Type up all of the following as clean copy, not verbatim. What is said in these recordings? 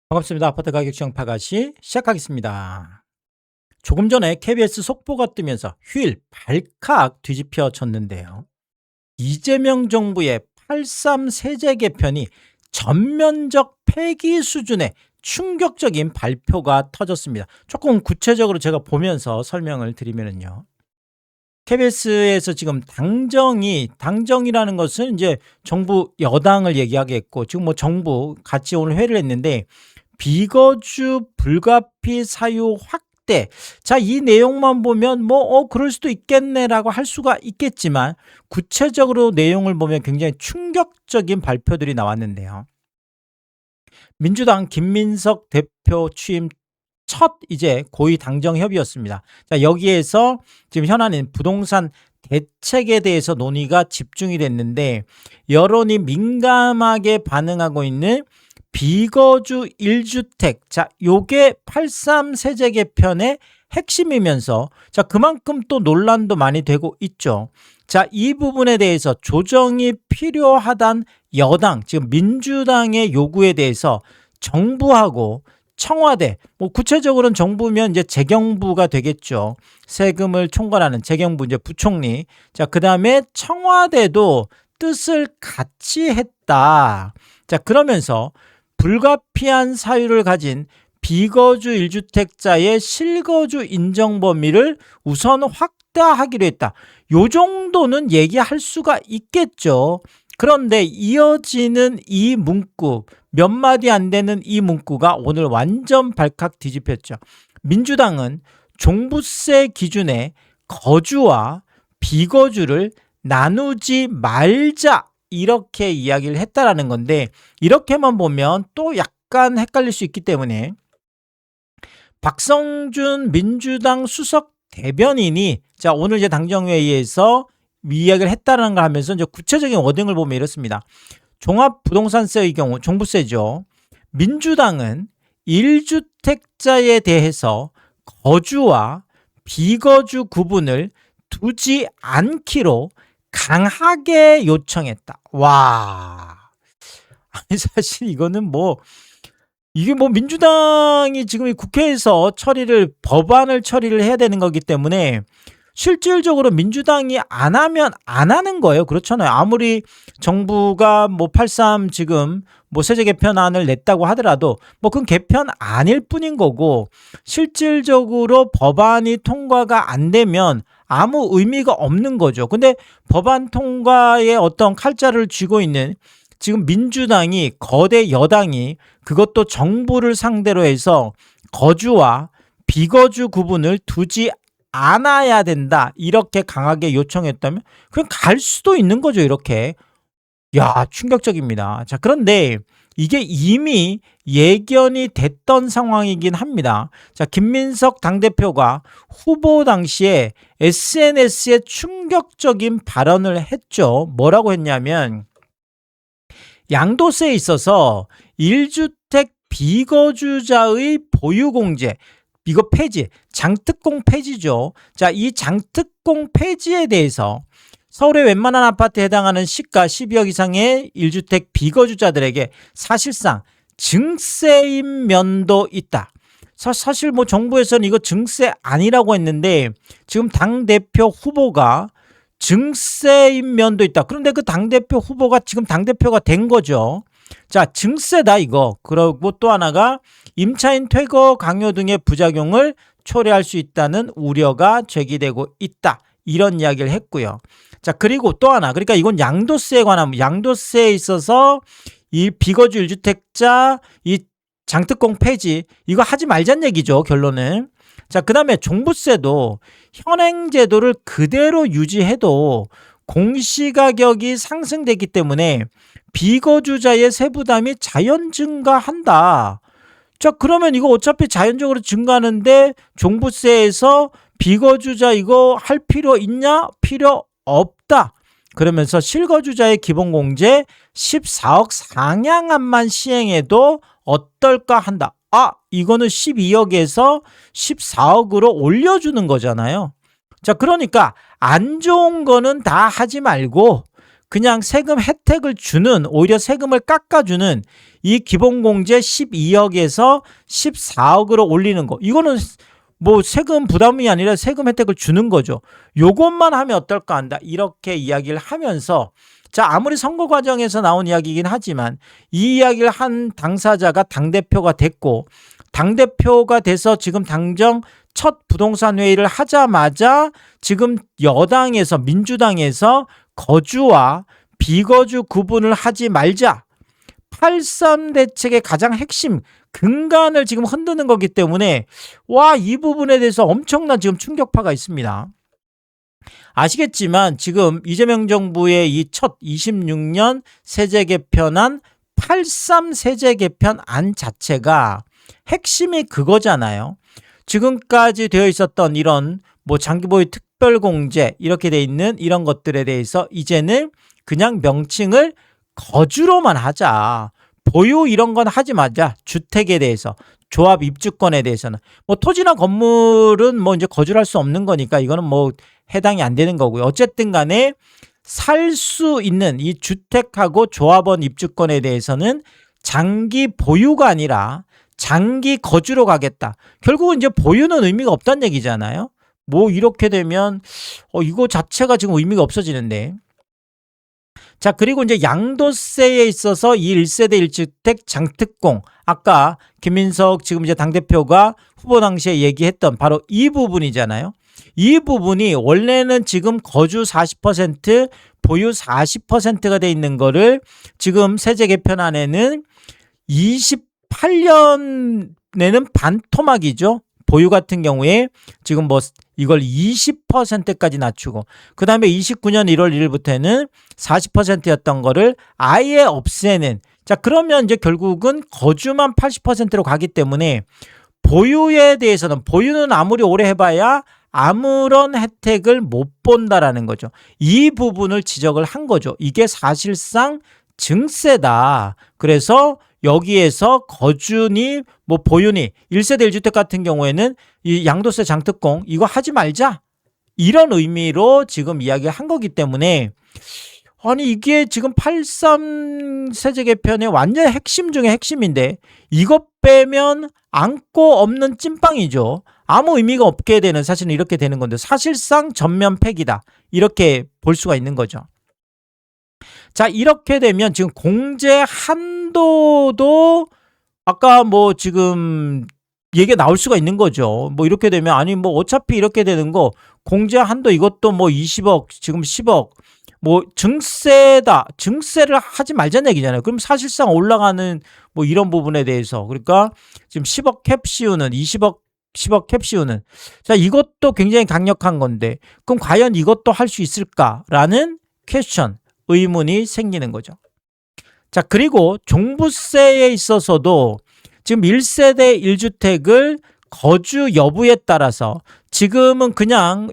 반갑습니다. 아파트 가격 정파가시 시작하겠습니다. 조금 전에 KBS 속보가 뜨면서 휴일 발칵 뒤집혀졌는데요. 이재명 정부의 8.3 세제 개편이 전면적 폐기 수준의 충격적인 발표가 터졌습니다. 조금 구체적으로 제가 보면서 설명을 드리면요. KBS에서 지금 당정이라는 것은 이제 정부 여당을 얘기하겠고, 지금 뭐 정부 같이 오늘 회의를 했는데, 비거주 불가피 사유 확대. 자, 이 내용만 보면 그럴 수도 있겠네라고 할 수가 있겠지만, 구체적으로 내용을 보면 굉장히 충격적인 발표들이 나왔는데요. 민주당 김민석 대표 취임 첫 이제 고위 당정 협의였습니다. 자, 여기에서 지금 현안인 부동산 대책에 대해서 논의가 집중이 됐는데, 여론이 민감하게 반응하고 있는 비거주 1주택. 자, 요게 8.3 세제 개편의 핵심이면서, 자, 그만큼 또 논란도 많이 되고 있죠. 자, 이 부분에 대해서 조정이 필요하단 여당, 지금 민주당의 요구에 대해서 정부하고 청와대, 구체적으로는 정부면 이제 재경부가 되겠죠. 세금을 총괄하는 재경부, 이제 부총리. 자, 그 다음에 청와대도 뜻을 같이 했다. 자, 그러면서 불가피한 사유를 가진 비거주 1주택자의 실거주 인정 범위를 우선 확대하기로 했다. 요 정도는 얘기할 수가 있겠죠. 그런데 이어지는 이 문구, 몇 마디 안 되는 이 문구가 오늘 완전 발칵 뒤집혔죠. 민주당은 종부세 기준에 거주와 비거주를 나누지 말자, 이렇게 이야기를 했다라는 건데, 이렇게만 보면 또 약간 헷갈릴 수 있기 때문에 박성준 민주당 수석 대변인이 자, 오늘 이제 당정회의에서 이야기를 했다는 걸 하면서 이제 구체적인 워딩을 보면 이렇습니다. 종합부동산세의 경우 종부세죠. 민주당은 1주택자에 대해서 거주와 비거주 구분을 두지 않기로 강하게 요청했다. 와. 아니, 사실 이거는 이게 민주당이 지금 이 국회에서 법안을 처리를 해야 되는 거기 때문에 실질적으로 민주당이 안 하면 안 하는 거예요. 그렇잖아요. 아무리 정부가 8.3 지금 세제 개편안을 냈다고 하더라도 그건 개편 아닐 뿐인 거고, 실질적으로 법안이 통과가 안 되면 아무 의미가 없는 거죠. 근데 법안 통과에 어떤 칼자를 쥐고 있는 지금 민주당이, 거대 여당이 그것도 정부를 상대로 해서 거주와 비거주 구분을 두지 않아야 된다, 이렇게 강하게 요청했다면 그냥 갈 수도 있는 거죠. 이렇게. 야, 충격적입니다. 자, 그런데 이게 이미 예견이 됐던 상황이긴 합니다. 자, 김민석 당대표가 후보 당시에 SNS에 충격적인 발언을 했죠. 뭐라고 했냐면, 양도세에 있어서 1주택 비거주자의 보유공제, 이거 폐지, 장특공 폐지죠. 자, 이 장특공 폐지에 대해서 서울의 웬만한 아파트에 해당하는 시가 12억 이상의 1주택 비거주자들에게 사실상 증세인 면도 있다. 사실 정부에서는 이거 증세 아니라고 했는데, 지금 당대표 후보가 증세인 면도 있다. 그런데 그 당대표 후보가 지금 당대표가 된 거죠. 자, 증세다 이거. 그리고 또 하나가 임차인 퇴거 강요 등의 부작용을 초래할 수 있다는 우려가 제기되고 있다, 이런 이야기를 했고요. 자, 그리고 또 하나, 그러니까 이건 양도세에 관한, 양도세에 있어서 이 비거주 1주택자 이 장특공 폐지, 이거 하지 말자는 얘기죠, 결론은. 자, 그 다음에 종부세도 현행 제도를 그대로 유지해도 공시가격이 상승되기 때문에 비거주자의 세부담이 자연 증가한다. 자, 그러면 이거 어차피 자연적으로 증가하는데 종부세에서 비거주자 이거 할 필요 있냐? 필요 없다. 그러면서 실거주자의 기본공제 14억 상향안만 시행해도 어떨까 한다. 아, 이거는 12억에서 14억으로 올려주는 거잖아요. 자, 그러니까 안 좋은 거는 다 하지 말고 그냥 세금 혜택을 주는, 오히려 세금을 깎아주는 이 기본공제 12억에서 14억으로 올리는 거. 이거는 뭐 세금 부담이 아니라 세금 혜택을 주는 거죠. 요것만 하면 어떨까 한다. 이렇게 이야기를 하면서, 자, 아무리 선거 과정에서 나온 이야기이긴 하지만 이 이야기를 한 당사자가 당대표가 됐고, 당대표가 돼서 지금 당정 첫 부동산 회의를 하자마자 지금 여당에서, 민주당에서 거주와 비거주 구분을 하지 말자. 8.3 대책의 가장 핵심 근간을 지금 흔드는 거기 때문에 이 부분에 대해서 엄청난 지금 충격파가 있습니다. 아시겠지만 지금 이재명 정부의 이 첫 26년 세제 개편안 8.3 세제 개편안 자체가 핵심이 그거잖아요. 지금까지 되어 있었던 이런 뭐 장기보유 특별공제 이렇게 돼 있는 이런 것들에 대해서 이제는 그냥 명칭을 거주로만 하자. 보유 이런 건 하지 마자. 주택에 대해서, 조합 입주권에 대해서는 뭐 토지나 건물은 뭐 이제 거주할 수 없는 거니까 이거는 뭐 해당이 안 되는 거고요. 어쨌든 간에 살 수 있는 이 주택하고 조합원 입주권에 대해서는 장기 보유가 아니라 장기 거주로 가겠다. 결국은 이제 보유는 의미가 없다는 얘기잖아요. 뭐 이렇게 되면 이거 자체가 지금 의미가 없어지는데. 자, 그리고 이제 양도세에 있어서 이 1세대 1주택 장특공, 아까 김민석 지금 이제 당대표가 후보 당시에 얘기했던 바로 이 부분이잖아요. 이 부분이 원래는 지금 거주 40%, 보유 40%가 돼 있는 거를 지금 세제 개편안에는 28년에는 반토막이죠. 보유 같은 경우에 지금 뭐 이걸 20%까지 낮추고, 그 다음에 29년 1월 1일부터는 40%였던 거를 아예 없애는. 자, 그러면 이제 결국은 거주만 80%로 가기 때문에 보유에 대해서는, 보유는 아무리 오래 해봐야 아무런 혜택을 못 본다라는 거죠. 이 부분을 지적을 한 거죠. 이게 사실상 증세다. 그래서 여기에서 거주니 뭐 보유니 1세대 1주택 같은 경우에는 이 양도세 장특공 이거 하지 말자. 이런 의미로 지금 이야기를 한 거기 때문에, 아니 이게 지금 8.3 세제 개편의 완전 핵심 중에 핵심인데 이것 빼면 안고 없는 찐빵이죠. 아무 의미가 없게 되는, 사실은 이렇게 되는 건데 사실상 전면 폐기다. 이렇게 볼 수가 있는 거죠. 자, 이렇게 되면 지금 공제 한도도 아까 뭐 지금 얘기가 나올 수가 있는 거죠. 뭐 이렇게 되면 아니 뭐 어차피 이렇게 되는 거 공제 한도 이것도 뭐 20억, 지금 10억, 뭐 증세다. 증세를 하지 말자는 얘기잖아요. 그럼 사실상 올라가는 뭐 이런 부분에 대해서, 그러니까 지금 10억 캡 씌우는, 10억 캡 씌우는, 자, 이것도 굉장히 강력한 건데 그럼 과연 이것도 할 수 있을까라는 퀘스천, 의문이 생기는 거죠. 자, 그리고 종부세에 있어서도 지금 1세대 1주택을 거주 여부에 따라서 지금은 그냥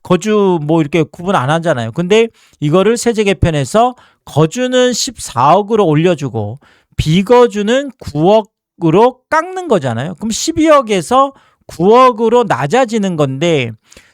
거주 뭐 이렇게 구분 안 하잖아요. 근데 이거를 세제 개편해서 거주는 14억으로 올려주고 비거주는 9억으로 깎는 거잖아요. 그럼 12억에서 9억으로 낮아지는 건데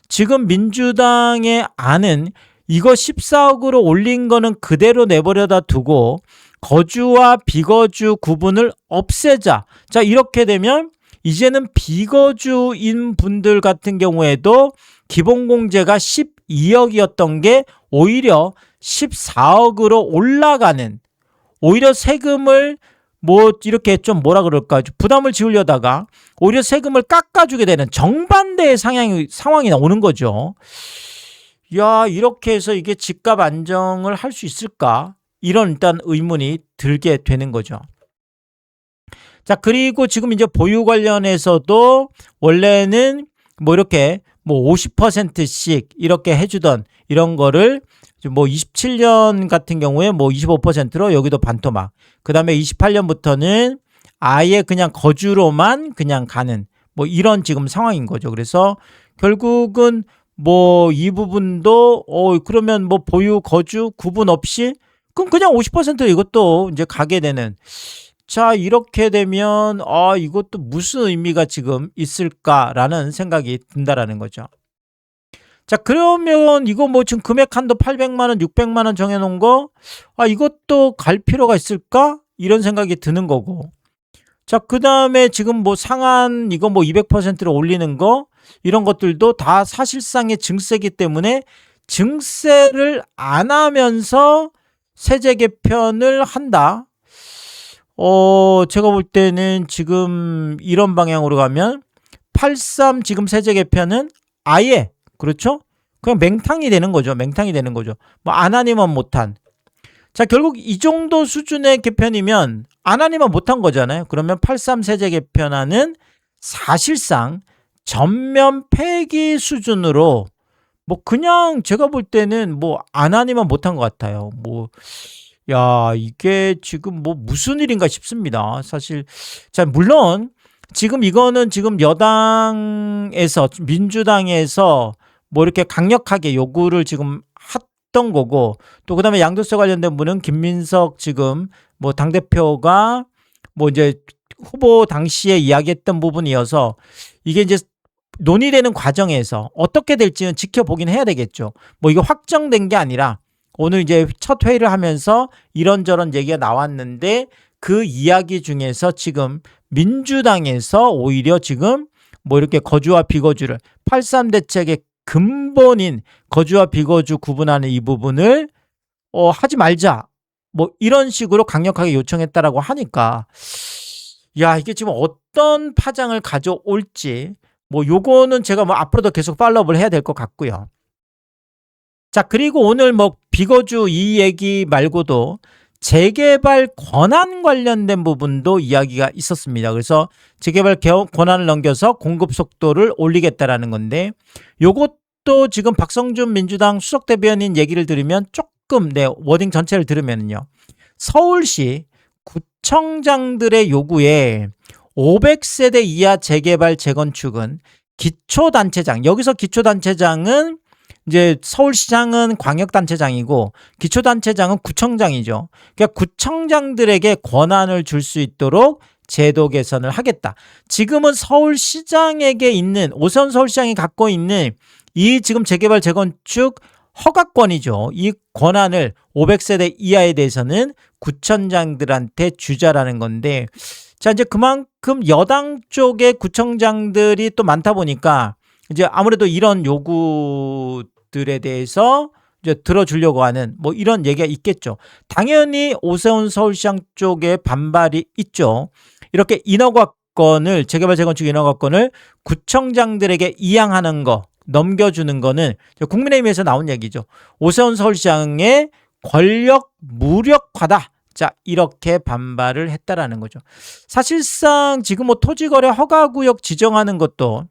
지금 민주당의 안은 이거 14억으로 올린 거는 그대로 내버려다 두고 거주와 비거주 구분을 없애자. 자, 이렇게 되면 이제는 비거주인 분들 같은 경우에도 기본공제가 12억이었던 게 오히려 14억으로 올라가는, 오히려 세금을 뭐 이렇게 좀 뭐라 그럴까, 부담을 지우려다가 오히려 세금을 깎아주게 되는 정반대의 상황이 오는 거죠. 야, 이렇게 해서 이게 집값 안정을 할 수 있을까? 이런 일단 의문이 들게 되는 거죠. 자, 그리고 지금 이제 보유 관련해서도 원래는 뭐 이렇게 뭐 50%씩 이렇게 해주던 이런 거를 뭐 27년 같은 경우에 뭐 25%로 여기도 반토막. 그 다음에 28년부터는 아예 그냥 거주로만 그냥 가는 뭐 이런 지금 상황인 거죠. 그래서 결국은 뭐 이 부분도 그러면 뭐 보유 거주 구분 없이 그럼 그냥 50% 이것도 이제 가게 되는. 자, 이렇게 되면 이것도 무슨 의미가 지금 있을까라는 생각이 든다라는 거죠. 자, 그러면 이거 뭐 지금 금액 한도 800만 원, 600만 원 정해놓은 거, 이것도 갈 필요가 있을까? 이런 생각이 드는 거고. 자, 그 다음에 지금 뭐 상한 이거 뭐 200%로 올리는 거, 이런 것들도 다 사실상의 증세이기 때문에 증세를 안 하면서 세제 개편을 한다. 제가 볼 때는 지금 이런 방향으로 가면 83 지금 세제 개편은 아예, 그렇죠? 그냥 맹탕이 되는 거죠. 맹탕이 되는 거죠. 뭐 안 하니만 못한. 자, 결국 이 정도 수준의 개편이면 안 하니만 못한 거잖아요. 그러면 83 세제 개편안은 사실상 전면 폐기 수준으로 뭐 그냥 제가 볼 때는 뭐 안 하니만 못한 것 같아요. 뭐 야, 이게 지금 뭐 무슨 일인가 싶습니다. 사실. 자, 물론 지금 이거는 지금 여당에서 민주당에서 뭐 이렇게 강력하게 요구를 지금 했던 거고, 또 그다음에 양도세 관련된 분은 김민석 지금 뭐 당대표가 뭐 이제 후보 당시에 이야기했던 부분이어서 이게 이제 논의되는 과정에서 어떻게 될지는 지켜보긴 해야 되겠죠. 뭐 이거 확정된 게 아니라 오늘 이제 첫 회의를 하면서 이런저런 얘기가 나왔는데 그 이야기 중에서 지금 민주당에서 오히려 지금 뭐 이렇게 거주와 비거주를 83 대책의 근본인 거주와 비거주 구분하는 이 부분을 하지 말자. 뭐 이런 식으로 강력하게 요청했다라고 하니까 야, 이게 지금 어떤 파장을 가져올지 뭐 요거는 제가 뭐 앞으로도 계속 팔로우를 해야 될 것 같고요. 자, 그리고 오늘 뭐 비거주 이 얘기 말고도 재개발 권한 관련된 부분도 이야기가 있었습니다. 그래서 재개발 권한을 넘겨서 공급 속도를 올리겠다라는 건데 요것도 지금 박성준 민주당 수석 대변인 얘기를 들으면 조금 워딩 전체를 들으면요. 서울시 구청장들의 요구에 500세대 이하 재개발 재건축은 기초단체장, 여기서 기초단체장은 이제 서울시장은 광역단체장이고 기초단체장은 구청장이죠. 그러니까 구청장들에게 권한을 줄 수 있도록 제도 개선을 하겠다. 지금은 서울시장에게 있는, 오세훈 서울시장이 갖고 있는 이 지금 재개발 재건축 허가권이죠. 이 권한을 500세대 이하에 대해서는 구청장들한테 주자라는 건데, 자, 이제 그만큼 여당 쪽의 구청장들이 또 많다 보니까 이제 아무래도 이런 요구들에 대해서 이제 들어주려고 하는 뭐 이런 얘기가 있겠죠. 당연히 오세훈 서울시장 쪽에 반발이 있죠. 이렇게 인허가권을, 재개발 재건축 인허가권을 구청장들에게 이양하는 거, 넘겨주는 거는 국민의힘에서 나온 얘기죠. 오세훈 서울시장의 권력 무력화다. 자, 이렇게 반발을 했다라는 거죠. 사실상 지금 뭐 토지거래 허가구역 지정하는 것도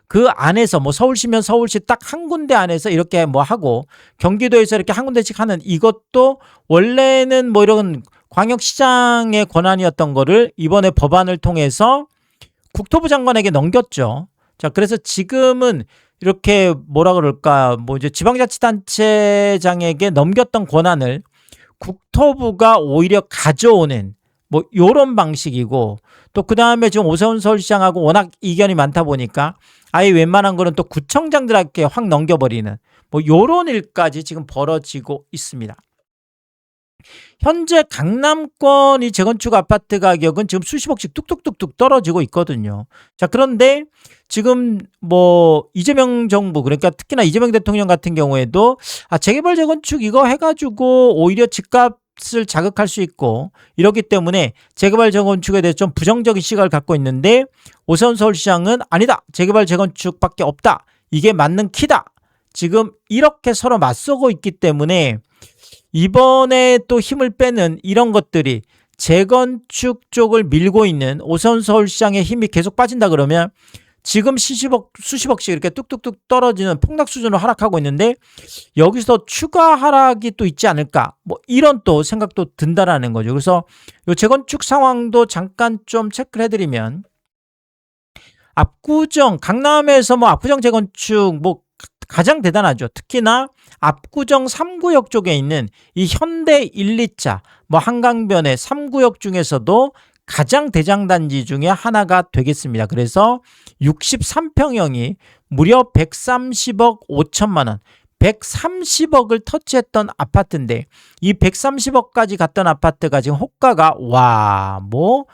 그 안에서 뭐 서울시면 서울시 딱 한 군데 안에서 이렇게 뭐 하고 경기도에서 이렇게 한 군데씩 하는 이것도 원래는 뭐 이런 광역시장의 권한이었던 거를 이번에 법안을 통해서 국토부 장관에게 넘겼죠. 자, 그래서 지금은 이렇게 뭐라 그럴까, 뭐 이제 지방자치단체장에게 넘겼던 권한을 국토부가 오히려 가져오는 뭐 요런 방식이고, 또 그 다음에 지금 오세훈 서울시장하고 워낙 이견이 많다 보니까 아예 웬만한 거는 또 구청장들에게 확 넘겨버리는 뭐 요런 일까지 지금 벌어지고 있습니다. 현재 강남권 이 재건축 아파트 가격은 지금 수십억씩 뚝뚝뚝뚝 떨어지고 있거든요. 자, 그런데 지금 뭐 이재명 정부, 그러니까 특히나 이재명 대통령 같은 경우에도 재개발 재건축 이거 해가지고 오히려 집값을 자극할 수 있고 이렇기 때문에 재개발 재건축에 대해서 좀 부정적인 시각을 갖고 있는데, 오세훈 서울시장은 아니다, 재개발 재건축밖에 없다, 이게 맞는 키다, 지금 이렇게 서로 맞서고 있기 때문에 이번에 또 힘을 빼는 이런 것들이 재건축 쪽을 밀고 있는 오세훈 서울시장의 힘이 계속 빠진다 그러면 지금 수십억씩 이렇게 뚝뚝뚝 떨어지는 폭락 수준으로 하락하고 있는데 여기서 추가 하락이 또 있지 않을까, 뭐 이런 또 생각도 든다라는 거죠. 그래서 이 재건축 상황도 잠깐 좀 체크를 해드리면, 압구정, 강남에서 뭐 압구정 재건축 뭐 가장 대단하죠. 특히나 압구정 3구역 쪽에 있는 이 현대 1, 2차 뭐 한강변의 3구역 중에서도 가장 대장단지 중에 하나가 되겠습니다. 그래서 63평형이 무려 130억 5천만 원, 130억을 터치했던 아파트인데 이 130억까지 갔던 아파트가 지금 호가가 뭐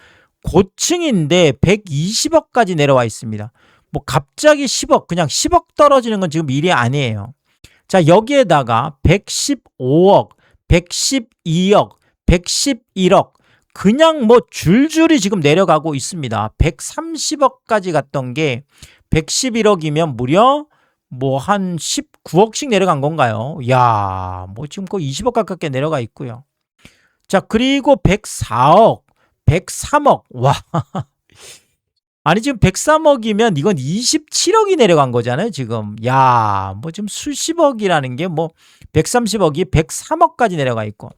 고층인데 120억까지 내려와 있습니다. 뭐 갑자기 10억, 그냥 10억 떨어지는 건 지금 일이 아니에요. 자, 여기에다가 115억, 112억, 111억 그냥 뭐 줄줄이 지금 내려가고 있습니다. 130억까지 갔던 게 111억이면 무려 뭐 한 19억씩 내려간 건가요? 야, 뭐 지금 거의 20억 가깝게 내려가 있고요. 자, 그리고 104억, 103억. 와. 아니 지금 103억이면 이건 27억이 내려간 거잖아요, 지금. 야, 뭐 지금 수십억이라는 게 뭐 130억이 103억까지 내려가 있고.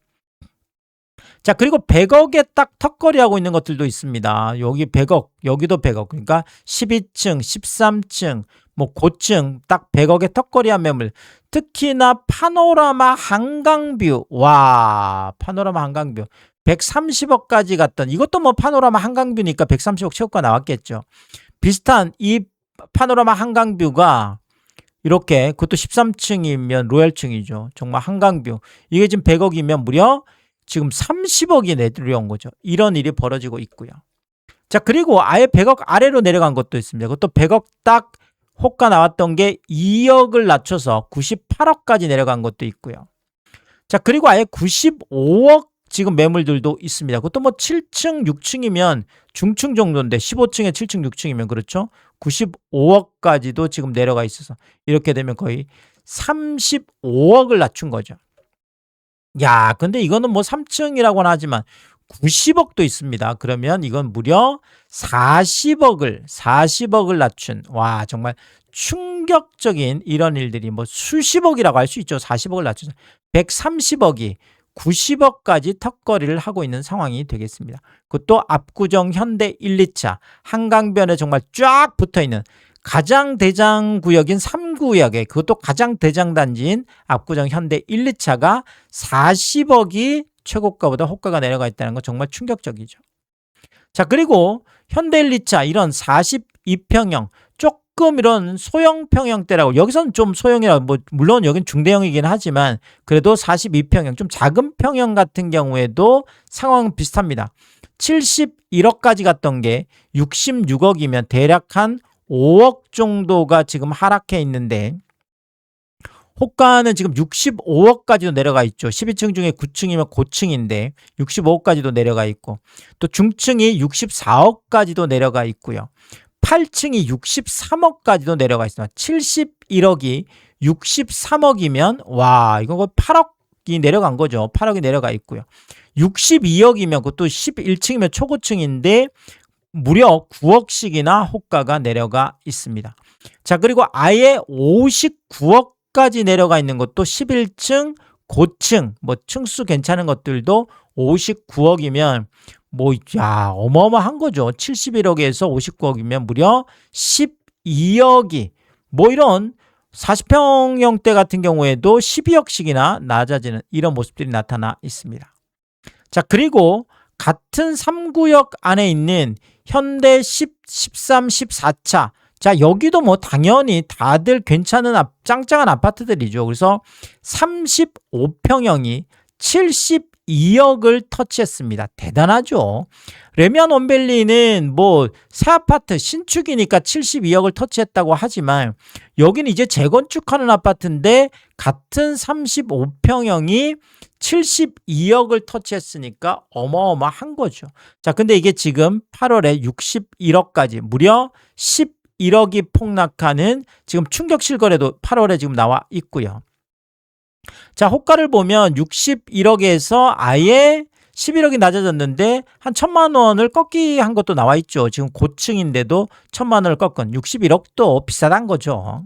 자, 그리고 100억에 딱 턱걸이하고 있는 것들도 있습니다. 여기 100억, 여기도 100억. 그러니까 12층, 13층, 뭐 고층 딱 100억에 턱걸이한 매물. 특히나 파노라마 한강뷰. 와, 파노라마 한강뷰. 130억까지 갔던, 이것도 뭐 파노라마 한강뷰니까 130억 최고가 나왔겠죠. 비슷한 이 파노라마 한강뷰가 이렇게, 그것도 13층이면 로얄층이죠. 정말 한강뷰. 이게 지금 100억이면 무려 지금 30억이 내려온 거죠. 이런 일이 벌어지고 있고요. 자, 그리고 아예 100억 아래로 내려간 것도 있습니다. 그것도 100억 딱 호가 나왔던 게 2억을 낮춰서 98억까지 내려간 것도 있고요. 자, 그리고 아예 95억 지금 매물들도 있습니다. 그것도 뭐 7층, 6층이면 중층 정도인데 15층에 7층, 6층이면 그렇죠. 95억까지도 지금 내려가 있어서 이렇게 되면 거의 35억을 낮춘 거죠. 야, 근데 이거는 뭐 3층이라고는 하지만 90억도 있습니다. 그러면 이건 무려 40억을 낮춘, 와, 정말 충격적인 이런 일들이 뭐 수십억이라고 할 수 있죠. 40억을 낮춘 130억이 90억까지 턱걸이를 하고 있는 상황이 되겠습니다. 그것도 압구정 현대 1, 2차 한강변에 정말 쫙 붙어있는 가장 대장 구역인 3구역에, 그것도 가장 대장 단지인 압구정 현대 1, 2차가 40억이 최고가보다 호가가 내려가 있다는 건 정말 충격적이죠. 자, 그리고 현대 1, 2차 이런 42평형 조금 이런 소형 평형대라고, 여기서는 좀 소형이라고, 뭐 물론 여긴 중대형이긴 하지만 그래도 42평형 좀 작은 평형 같은 경우에도 상황은 비슷합니다. 71억까지 갔던 게 66억이면 대략 한 5억 정도가 지금 하락해 있는데 호가는 지금 65억까지도 내려가 있죠. 12층 중에 9층이면 고층인데 65억까지도 내려가 있고, 또 중층이 64억까지도 내려가 있고요. 8층이 63억까지도 내려가 있습니다. 71억이 63억이면 와, 이거 거의 8억이 내려간 거죠. 8억이 내려가 있고요. 62억이면 그것도 11층이면 초고층인데 무려 9억씩이나 호가가 내려가 있습니다. 자, 그리고 아예 59억까지 내려가 있는 것도 11층 고층, 뭐 층수 괜찮은 것들도 59억이면 뭐, 야, 어마어마한 거죠. 71억에서 59억이면 무려 12억이, 뭐 이런 40평형대 같은 경우에도 12억씩이나 낮아지는 이런 모습들이 나타나 있습니다. 자, 그리고 같은 3구역 안에 있는 현대 10, 13, 14차. 자, 여기도 뭐 당연히 다들 괜찮은 짱짱한 아파트들이죠. 그래서 35평형이 72억을 터치했습니다. 대단하죠. 레미안 원밸리는 뭐 새 아파트 신축이니까 72억을 터치했다고 하지만 여기는 이제 재건축하는 아파트인데 같은 35평형이 72억을 터치했으니까 어마어마한 거죠. 자, 근데 이게 지금 8월에 61억까지 무려 11억이 폭락하는 지금 충격 실거래도 8월에 지금 나와 있고요. 자, 호가를 보면 61억에서 아예 11억이 낮아졌는데 한 1,000만 원을 꺾기 한 것도 나와 있죠. 지금 고층인데도 1,000만 원을 꺾은 61억도 비싸단 거죠.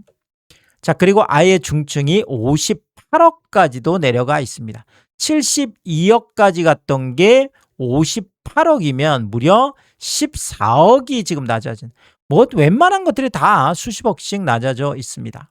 자, 그리고 아예 중층이 58억까지도 내려가 있습니다. 72억까지 갔던 게 58억이면 무려 14억이 지금 낮아진, 뭐 웬만한 것들이 다 수십억씩 낮아져 있습니다.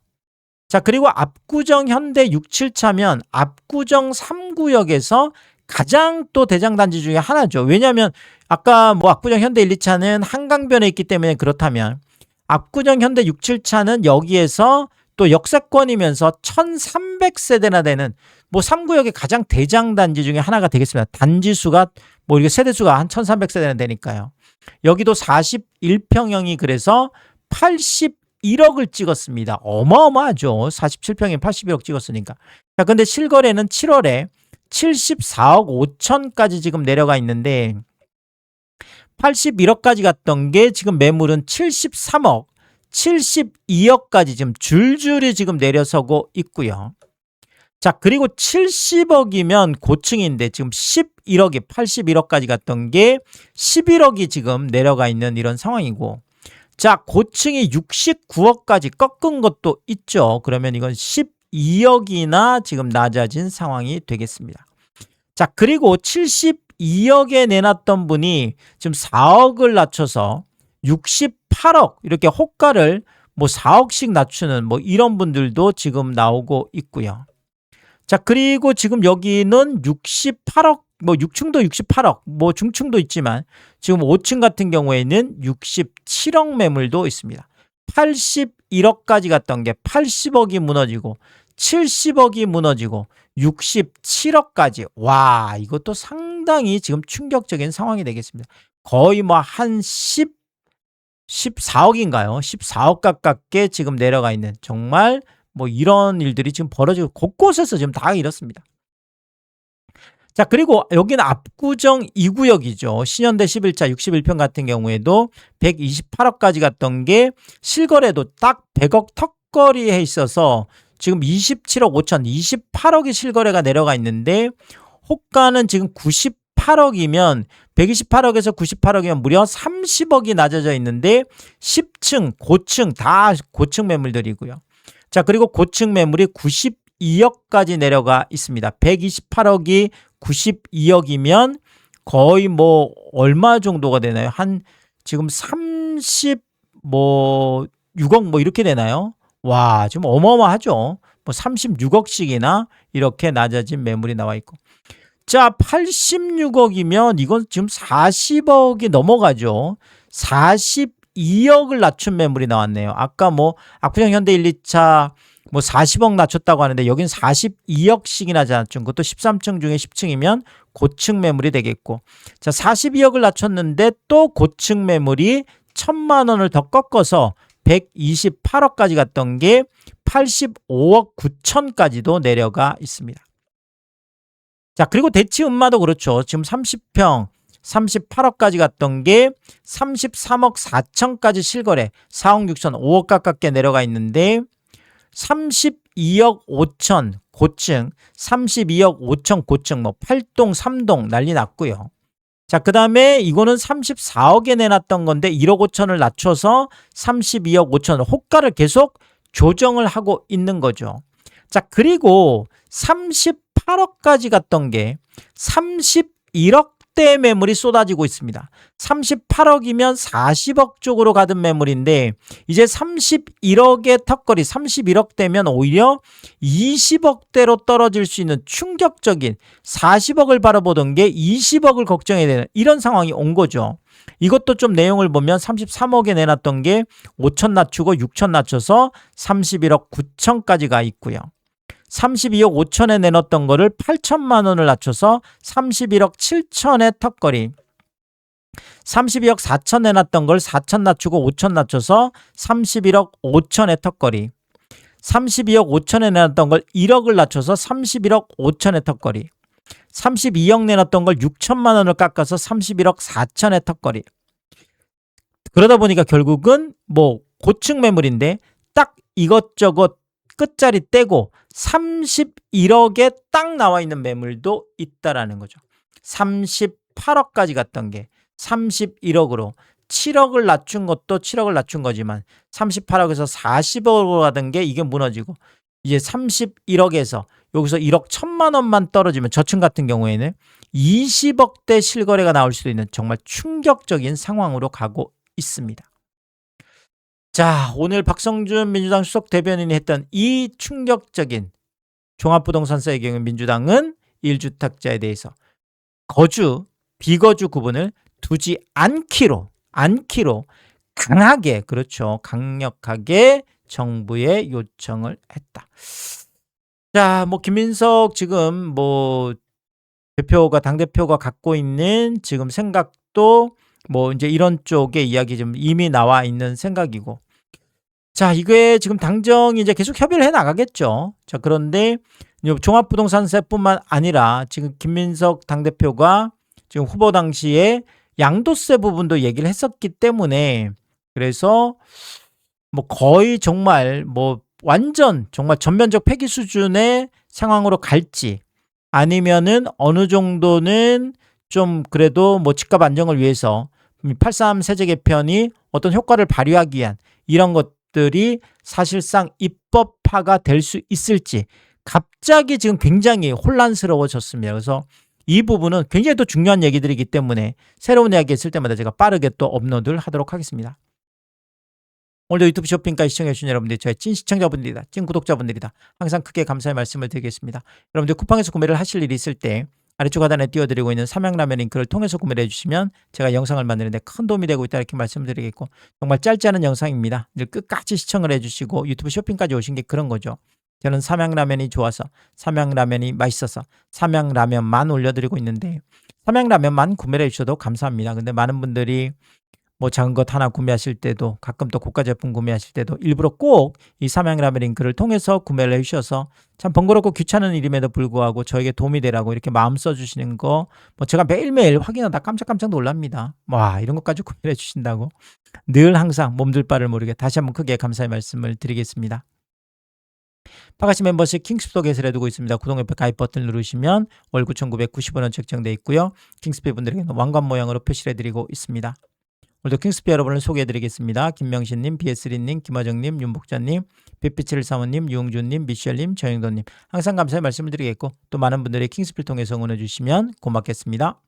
자, 그리고 압구정 현대 6, 7차면 압구정 3구역에서 가장 또 대장단지 중에 하나죠. 왜냐하면 아까 뭐 압구정 현대 1, 2차는 한강변에 있기 때문에 그렇다면 압구정 현대 6, 7차는 여기에서 또 역세권이면서 1300세대나 되는 뭐 3구역의 가장 대장단지 중에 하나가 되겠습니다. 단지수가 뭐 이게 세대수가 한 1300세대나 되니까요. 여기도 41평형이 그래서 81억을 찍었습니다. 어마어마하죠. 47평에 81억 찍었으니까. 자, 근데 실거래는 7월에 74억 5천까지 지금 내려가 있는데 81억까지 갔던 게 지금 매물은 73억, 72억까지 지금 줄줄이 지금 내려서고 있고요. 자, 그리고 70억이면 고층인데 지금 11억이 81억까지 갔던 게 11억이 지금 내려가 있는 이런 상황이고, 자, 고층이 69억까지 꺾은 것도 있죠. 그러면 이건 12억이나 지금 낮아진 상황이 되겠습니다. 자, 그리고 72억에 내놨던 분이 지금 4억을 낮춰서 68억 이렇게 호가를 뭐 4억씩 낮추는 뭐 이런 분들도 지금 나오고 있고요. 자, 그리고 지금 여기는 68억, 뭐 6층도 68억, 뭐 중층도 있지만 지금 5층 같은 경우에는 67억 매물도 있습니다. 81억까지 갔던 게 80억이 무너지고 70억이 무너지고 67억까지. 와, 이것도 상당히 지금 충격적인 상황이 되겠습니다. 거의 뭐 한 14억인가요? 14억 가깝게 지금 내려가 있는 정말 뭐 이런 일들이 지금 벌어지고 곳곳에서 지금 다 이렇습니다. 자, 그리고 여기는 압구정 2구역이죠. 신현대 11차 61평 같은 경우에도 128억까지 갔던 게 실거래도 딱 100억 턱걸이에 있어서 지금 27억 5천, 28억이 실거래가 내려가 있는데 호가는 지금 98억이면 128억에서 98억이면 무려 30억이 낮아져 있는데 10층, 고층 다 고층 매물들이고요. 자, 그리고 고층 매물이 92억까지 내려가 있습니다. 128억이 92억이면 거의 뭐 얼마 정도가 되나요? 한 지금 36억 뭐 이렇게 되나요? 와, 지금 어마어마하죠. 뭐 36억씩이나 이렇게 낮아진 매물이 나와 있고. 자, 86억이면 이건 지금 40억이 넘어가죠. 42억을 낮춘 매물이 나왔네요. 아까 뭐 압구정 현대 1, 2차 뭐 40억 낮췄다고 하는데 여긴 42억씩이나 낮춘 것도 13층 중에 10층이면 고층 매물이 되겠고, 자, 42억을 낮췄는데 또 고층 매물이 1,000만 원을 더 꺾어서 128억까지 갔던 게 85억 9천까지도 내려가 있습니다. 자, 그리고 대치음마도 그렇죠. 지금 30평 38억까지 갔던 게 33억 4천까지 실거래, 4억 6천, 5억 가깝게 내려가 있는데 32억 5천 고층, 32억 5천 고층, 뭐 8동 3동 난리 났고요. 자, 그 다음에 이거는 34억에 내놨던 건데 1억 5천을 낮춰서 32억 5천, 호가를 계속 조정을 하고 있는 거죠. 자, 그리고 38억까지 갔던 게 31억대 매물이 쏟아지고 있습니다. 38억이면 40억 쪽으로 가던 매물인데 이제 31억의 턱걸이, 31억대면 오히려 20억대로 떨어질 수 있는 충격적인, 40억을 바라보던 게 20억을 걱정해야 되는 이런 상황이 온 거죠. 이것도 좀 내용을 보면 33억에 내놨던 게 5천 낮추고 6천 낮춰서 31억 9천까지 가 있고요. 32억 5천에 내놨던 거를 8천만 원을 낮춰서 31억 7천의 턱걸이, 32억 4천 내놨던 걸 4천 낮추고 5천 낮춰서 31억 5천의 턱걸이, 32억 5천에 내놨던 걸 1억을 낮춰서 31억 5천의 턱걸이, 32억 내놨던 걸 6천만 원을 깎아서 31억 4천의 턱걸이. 그러다 보니까 결국은 뭐 고층 매물인데 딱 이것저것 끝자리 떼고 31억에 딱 나와 있는 매물도 있다라는 거죠. 38억까지 갔던 게 31억으로 7억을 낮춘 것도 7억을 낮춘 거지만 38억에서 40억으로 가던 게 이게 무너지고 이제 31억에서 여기서 1억 1천만 원만 떨어지면 저층 같은 경우에는 20억대 실거래가 나올 수도 있는 정말 충격적인 상황으로 가고 있습니다. 자, 오늘 박성준 민주당 수석 대변인이 했던 이 충격적인 종합부동산세의 경우 민주당은 1주택자에 대해서 거주, 비거주 구분을 두지 않기로 강하게, 그렇죠. 강력하게 정부에 요청을 했다. 자, 뭐 김민석 지금 뭐 당대표가 갖고 있는 지금 생각도 뭐 이제 이런 쪽의 이야기 좀 이미 나와 있는 생각이고. 자, 이게 지금 당정이 이제 계속 협의를 해 나가겠죠. 자, 그런데 종합부동산세뿐만 아니라 지금 김민석 당대표가 지금 후보 당시에 양도세 부분도 얘기를 했었기 때문에, 그래서 뭐 거의 정말 뭐 완전 정말 전면적 폐기 수준의 상황으로 갈지, 아니면은 어느 정도는 좀 그래도 뭐 집값 안정을 위해서 8.3 세제 개편이 어떤 효과를 발휘하기 위한 이런 것들이 사실상 입법화가 될 수 있을지 갑자기 지금 굉장히 혼란스러워졌습니다. 그래서 이 부분은 굉장히 또 중요한 얘기들이기 때문에 새로운 이야기 있을 때마다 제가 빠르게 또 업로드를 하도록 하겠습니다. 오늘도 유튜브 쇼핑까지 시청해주신 여러분들, 저의 찐 시청자분들이다, 찐 구독자분들이다, 항상 크게 감사의 말씀을 드리겠습니다. 여러분들 쿠팡에서 구매를 하실 일이 있을 때 아래쪽 하단에 띄워드리고 있는 삼양라면 링크를 통해서 구매를 해주시면 제가 영상을 만드는데 큰 도움이 되고 있다, 이렇게 말씀드리겠고, 정말 짧지 않은 영상입니다. 늘 끝까지 시청을 해주시고 유튜브 쇼핑까지 오신 게 그런 거죠. 저는 삼양라면이 좋아서, 삼양라면이 맛있어서 삼양라면만 올려드리고 있는데, 삼양라면만 구매를 해주셔도 감사합니다. 근데 많은 분들이 뭐 작은 것 하나 구매하실 때도, 가끔 또 고가 제품 구매하실 때도 일부러 꼭 이 삼양라면 링크를 통해서 구매를 해주셔서 참 번거롭고 귀찮은 일임에도 불구하고 저에게 도움이 되라고 이렇게 마음 써주시는 거, 뭐 제가 매일매일 확인하다 깜짝깜짝 놀랍니다. 와, 이런 것까지 구매해 주신다고. 늘 항상 몸둘 바를 모르게 다시 한번 크게 감사의 말씀을 드리겠습니다. 파가시 멤버십 킹스피도 개설해 두고 있습니다. 구독 옆에 가입 버튼 누르시면 월 9,990원 책정되어 있고요. 킹스피 분들에게는 왕관 모양으로 표시를 해드리고 있습니다. 오늘도 킹스피 여러분을 소개해드리겠습니다. 김명신님, BS3님, 김화정님, 윤복자님, 빛빛을 사모님, 유흥준님, 미셸님, 정영돈님, 항상 감사의 말씀을 드리겠고, 또 많은 분들이 킹스피를 통해서 응원해주시면 고맙겠습니다.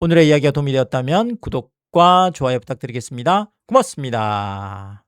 오늘의 이야기가 도움이 되었다면 구독과 좋아요 부탁드리겠습니다. 고맙습니다.